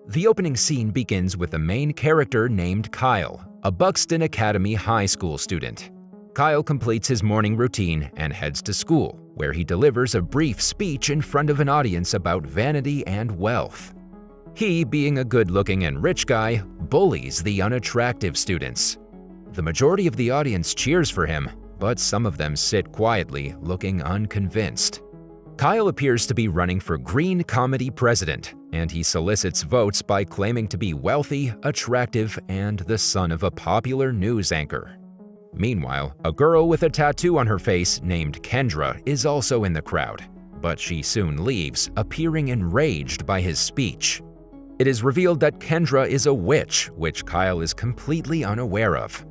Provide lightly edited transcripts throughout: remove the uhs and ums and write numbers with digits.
The opening scene begins with the main character named Kyle, a Buxton Academy High School student. Kyle completes his morning routine and heads to school, where he delivers a brief speech in front of an audience about vanity and wealth. He, being a good-looking and rich guy, bullies the unattractive students. The majority of the audience cheers for him, but some of them sit quietly, looking unconvinced. Kyle appears to be running for Green Comedy president, and he solicits votes by claiming to be wealthy, attractive, and the son of a popular news anchor. Meanwhile, a girl with a tattoo on her face named Kendra is also in the crowd, but she soon leaves, appearing enraged by his speech. It is revealed that Kendra is a witch, which Kyle is completely unaware of.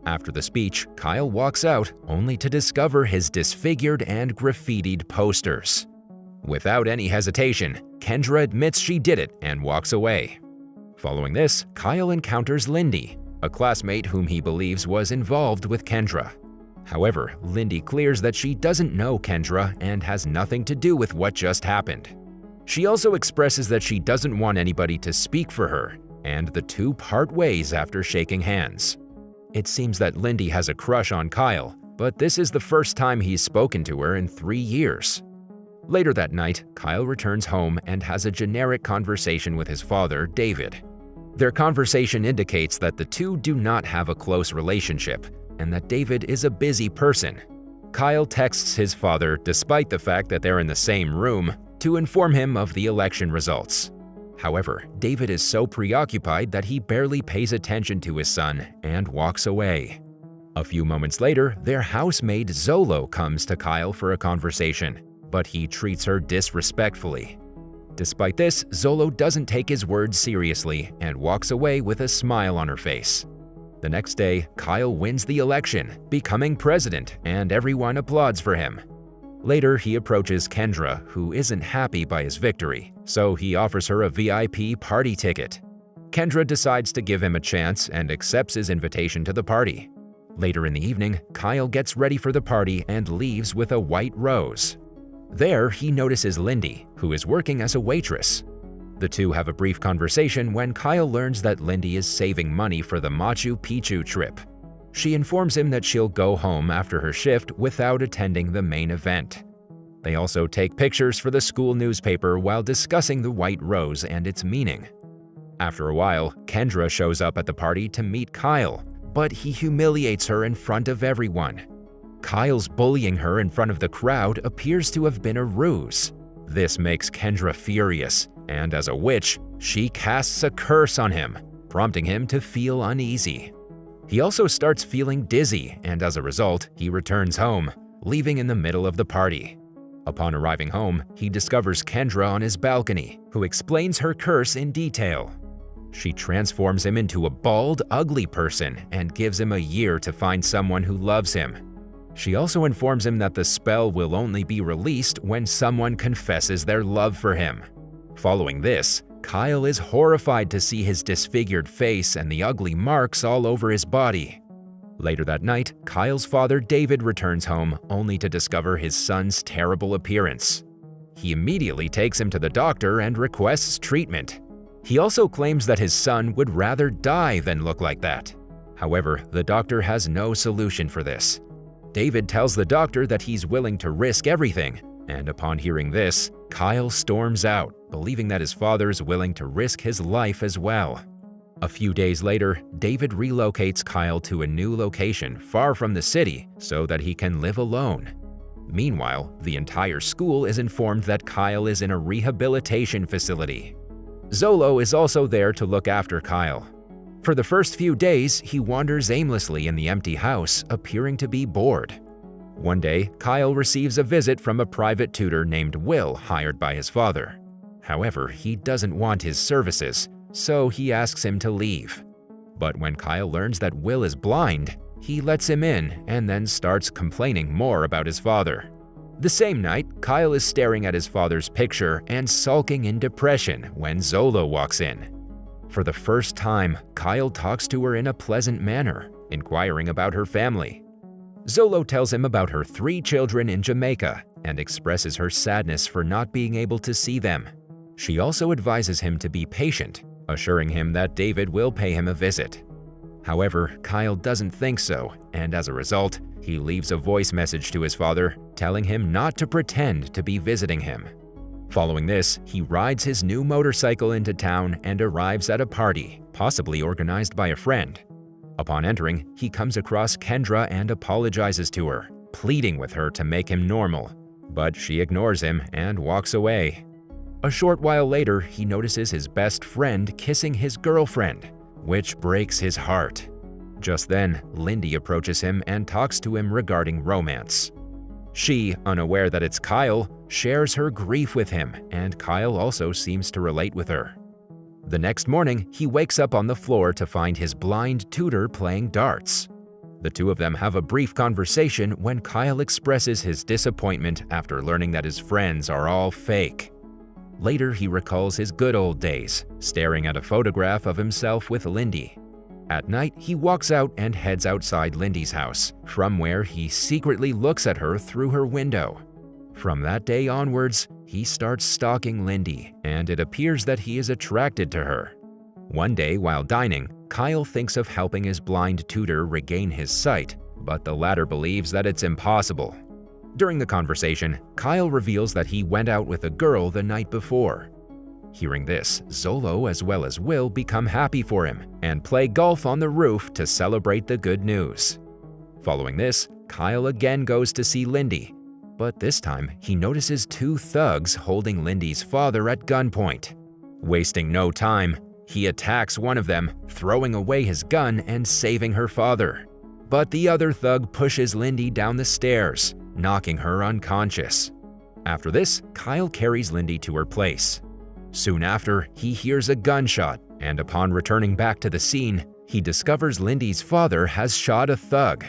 After the speech, Kyle walks out, only to discover his disfigured and graffitied posters. Without any hesitation, Kendra admits she did it and walks away. Following this, Kyle encounters Lindy, a classmate whom he believes was involved with Kendra. However, Lindy clears that she doesn't know Kendra and has nothing to do with what just happened. She also expresses that she doesn't want anybody to speak for her, and the two part ways after shaking hands. It seems that Lindy has a crush on Kyle, but this is the first time he's spoken to her in 3 years. Later that night, Kyle returns home and has a generic conversation with his father, David. Their conversation indicates that the two do not have a close relationship, and that David is a busy person. Kyle texts his father, despite the fact that they're in the same room, to inform him of the election results. However, David is so preoccupied that he barely pays attention to his son and walks away. A few moments later, their housemaid Zolo comes to Kyle for a conversation, but he treats her disrespectfully. Despite this, Zolo doesn't take his words seriously and walks away with a smile on her face. The next day, Kyle wins the election, becoming president, and everyone applauds for him. Later, he approaches Kendra, who isn't happy by his victory, so he offers her a VIP party ticket. Kendra decides to give him a chance and accepts his invitation to the party. Later in the evening, Kyle gets ready for the party and leaves with a white rose. There, he notices Lindy, who is working as a waitress. The two have a brief conversation when Kyle learns that Lindy is saving money for the Machu Picchu trip. She informs him that she'll go home after her shift without attending the main event. They also take pictures for the school newspaper while discussing the white rose and its meaning. After a while, Kendra shows up at the party to meet Kyle, but he humiliates her in front of everyone. Kyle's bullying her in front of the crowd appears to have been a ruse. This makes Kendra furious, and as a witch, she casts a curse on him, prompting him to feel uneasy. He also starts feeling dizzy, and as a result, he returns home, leaving in the middle of the party. Upon arriving home, he discovers Kendra on his balcony, who explains her curse in detail. She transforms him into a bald, ugly person and gives him a year to find someone who loves him. She also informs him that the spell will only be released when someone confesses their love for him. Following this, Kyle is horrified to see his disfigured face and the ugly marks all over his body. Later that night, Kyle's father David returns home only to discover his son's terrible appearance. He immediately takes him to the doctor and requests treatment. He also claims that his son would rather die than look like that. However, the doctor has no solution for this. David tells the doctor that he's willing to risk everything, and upon hearing this, Kyle storms out, believing that his father's willing to risk his life as well. A few days later, David relocates Kyle to a new location far from the city so that he can live alone. Meanwhile, the entire school is informed that Kyle is in a rehabilitation facility. Zolo is also there to look after Kyle. For the first few days, he wanders aimlessly in the empty house, appearing to be bored. One day, Kyle receives a visit from a private tutor named Will, hired by his father. However, he doesn't want his services, so he asks him to leave. But when Kyle learns that Will is blind, he lets him in and then starts complaining more about his father. The same night, Kyle is staring at his father's picture and sulking in depression when Zolo walks in. For the first time, Kyle talks to her in a pleasant manner, inquiring about her family. Zolo tells him about her 3 children in Jamaica and expresses her sadness for not being able to see them. She also advises him to be patient, assuring him that David will pay him a visit. However, Kyle doesn't think so, and as a result, he leaves a voice message to his father telling him not to pretend to be visiting him. Following this, he rides his new motorcycle into town and arrives at a party, possibly organized by a friend. Upon entering, he comes across Kendra and apologizes to her, pleading with her to make him normal, but she ignores him and walks away. A short while later, he notices his best friend kissing his girlfriend, which breaks his heart. Just then, Lindy approaches him and talks to him regarding romance. She, unaware that it's Kyle, shares her grief with him, and Kyle also seems to relate with her. The next morning, he wakes up on the floor to find his blind tutor playing darts. The two of them have a brief conversation when Kyle expresses his disappointment after learning that his friends are all fake. Later, he recalls his good old days, staring at a photograph of himself with Lindy. At night, he walks out and heads outside Lindy's house, from where he secretly looks at her through her window. From that day onwards, he starts stalking Lindy, and it appears that he is attracted to her. One day, while dining, Kyle thinks of helping his blind tutor regain his sight, but the latter believes that it's impossible. During the conversation, Kyle reveals that he went out with a girl the night before. Hearing this, Zolo as well as Will become happy for him and play golf on the roof to celebrate the good news. Following this, Kyle again goes to see Lindy, but this time he notices two thugs holding Lindy's father at gunpoint. Wasting no time, he attacks one of them, throwing away his gun and saving her father. But the other thug pushes Lindy down the stairs, knocking her unconscious. After this, Kyle carries Lindy to her place. Soon after, he hears a gunshot, and upon returning back to the scene, he discovers Lindy's father has shot a thug.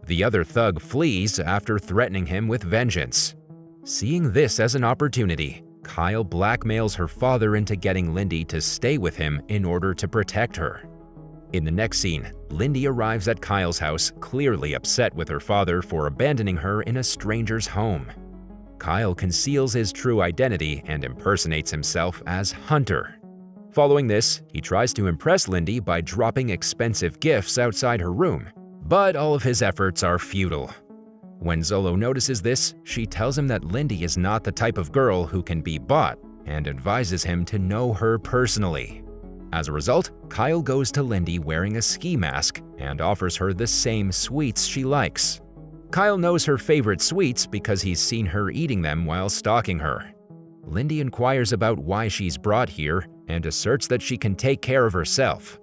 The other thug flees after threatening him with vengeance. Seeing this as an opportunity, Kyle blackmails her father into getting Lindy to stay with him in order to protect her. In the next scene, Lindy arrives at Kyle's house, clearly upset with her father for abandoning her in a stranger's home. Kyle conceals his true identity and impersonates himself as Hunter. Following this, he tries to impress Lindy by dropping expensive gifts outside her room, but all of his efforts are futile. When Zolo notices this, she tells him that Lindy is not the type of girl who can be bought and advises him to know her personally. As a result, Kyle goes to Lindy wearing a ski mask and offers her the same sweets she likes. Kyle knows her favorite sweets because he's seen her eating them while stalking her. Lindy inquires about why she's brought here and asserts that she can take care of herself.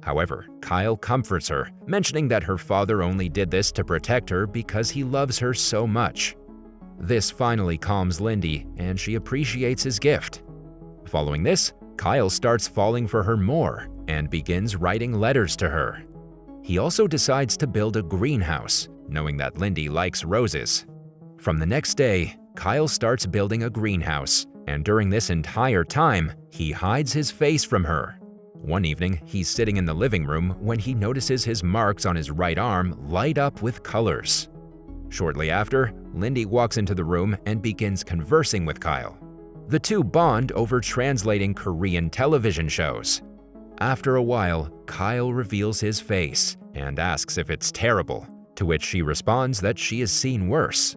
However, Kyle comforts her, mentioning that her father only did this to protect her because he loves her so much. This finally calms Lindy, and she appreciates his gift. Following this, Kyle starts falling for her more and begins writing letters to her. He also decides to build a greenhouse, knowing that Lindy likes roses. From the next day, Kyle starts building a greenhouse, and during this entire time, he hides his face from her. One evening, he's sitting in the living room when he notices his marks on his right arm light up with colors. Shortly after, Lindy walks into the room and begins conversing with Kyle. The two bond over translating Korean television shows. After a while, Kyle reveals his face and asks if it's terrible, to which she responds that she has seen worse.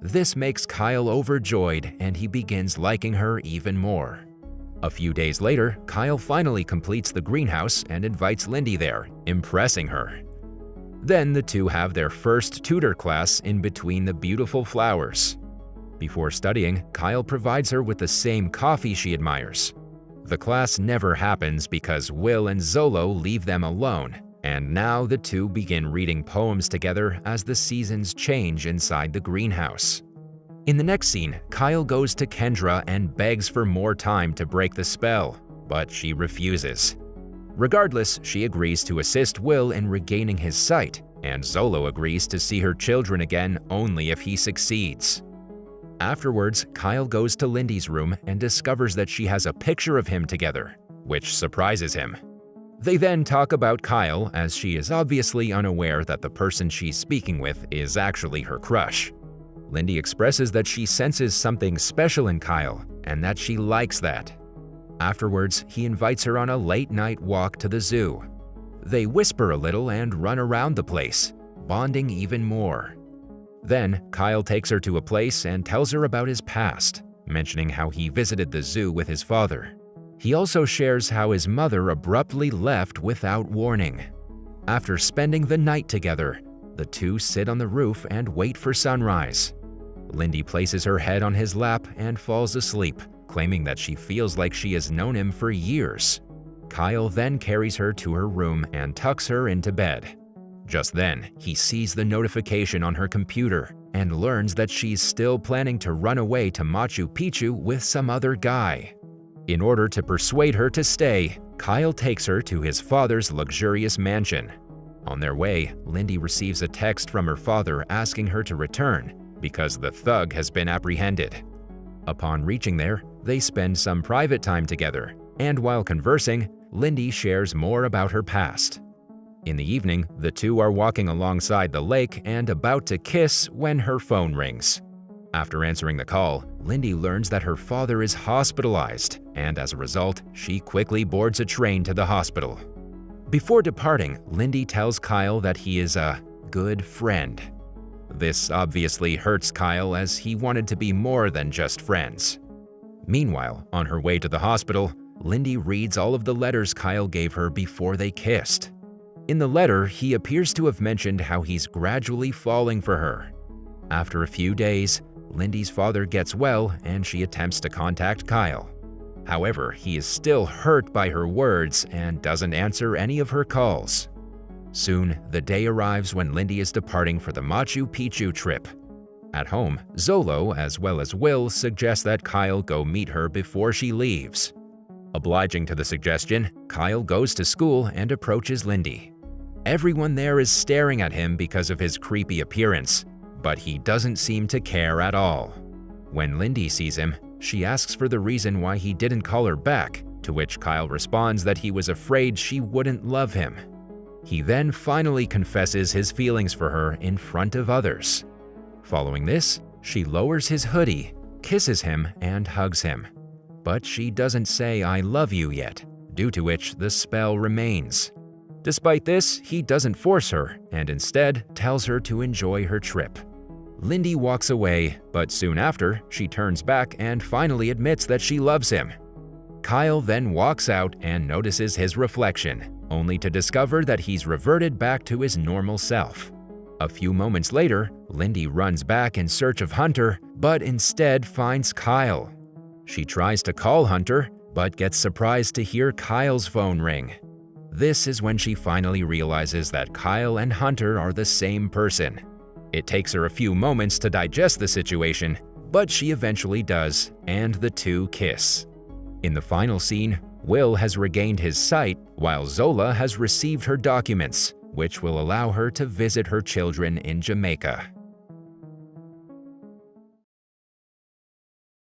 This makes Kyle overjoyed and he begins liking her even more. A few days later, Kyle finally completes the greenhouse and invites Lindy there, impressing her. Then the two have their first tutor class in between the beautiful flowers. Before studying, Kyle provides her with the same coffee she admires. The class never happens because Will and Zolo leave them alone, and now the two begin reading poems together as the seasons change inside the greenhouse. In the next scene, Kyle goes to Kendra and begs for more time to break the spell, but she refuses. Regardless, she agrees to assist Will in regaining his sight, and Zolo agrees to see her children again only if he succeeds. Afterwards, Kyle goes to Lindy's room and discovers that she has a picture of him together, which surprises him. They then talk about Kyle, as she is obviously unaware that the person she's speaking with is actually her crush. Lindy expresses that she senses something special in Kyle and that she likes that. Afterwards, he invites her on a late-night walk to the zoo. They whisper a little and run around the place, bonding even more. Then, Kyle takes her to a place and tells her about his past, mentioning how he visited the zoo with his father. He also shares how his mother abruptly left without warning. After spending the night together, the two sit on the roof and wait for sunrise. Lindy places her head on his lap and falls asleep, claiming that she feels like she has known him for years. Kyle then carries her to her room and tucks her into bed. Just then, he sees the notification on her computer and learns that she's still planning to run away to Machu Picchu with some other guy. In order to persuade her to stay, Kyle takes her to his father's luxurious mansion. On their way, Lindy receives a text from her father asking her to return because the thug has been apprehended. Upon reaching there, they spend some private time together, and while conversing, Lindy shares more about her past. In the evening, the two are walking alongside the lake and about to kiss when her phone rings. After answering the call, Lindy learns that her father is hospitalized, and as a result, she quickly boards a train to the hospital. Before departing, Lindy tells Kyle that he is a good friend. This obviously hurts Kyle as he wanted to be more than just friends. Meanwhile, on her way to the hospital, Lindy reads all of the letters Kyle gave her before they kissed. In the letter, he appears to have mentioned how he's gradually falling for her. After a few days, Lindy's father gets well and she attempts to contact Kyle. However, he is still hurt by her words and doesn't answer any of her calls. Soon, the day arrives when Lindy is departing for the Machu Picchu trip. At home, Zolo, as well as Will, suggest that Kyle go meet her before she leaves. Obliging to the suggestion, Kyle goes to school and approaches Lindy. Everyone there is staring at him because of his creepy appearance, but he doesn't seem to care at all. When Lindy sees him, she asks for the reason why he didn't call her back, to which Kyle responds that he was afraid she wouldn't love him. He then finally confesses his feelings for her in front of others. Following this, she lowers his hoodie, kisses him, and hugs him. But she doesn't say "I love you" yet, due to which the spell remains. Despite this, he doesn't force her and instead tells her to enjoy her trip. Lindy walks away, but soon after, she turns back and finally admits that she loves him. Kyle then walks out and notices his reflection, only to discover that he's reverted back to his normal self. A few moments later, Lindy runs back in search of Hunter, but instead finds Kyle. She tries to call Hunter, but gets surprised to hear Kyle's phone ring. This is when she finally realizes that Kyle and Hunter are the same person. It takes her a few moments to digest the situation, but she eventually does, and the two kiss. In the final scene, Will has regained his sight, while Zola has received her documents, which will allow her to visit her children in Jamaica.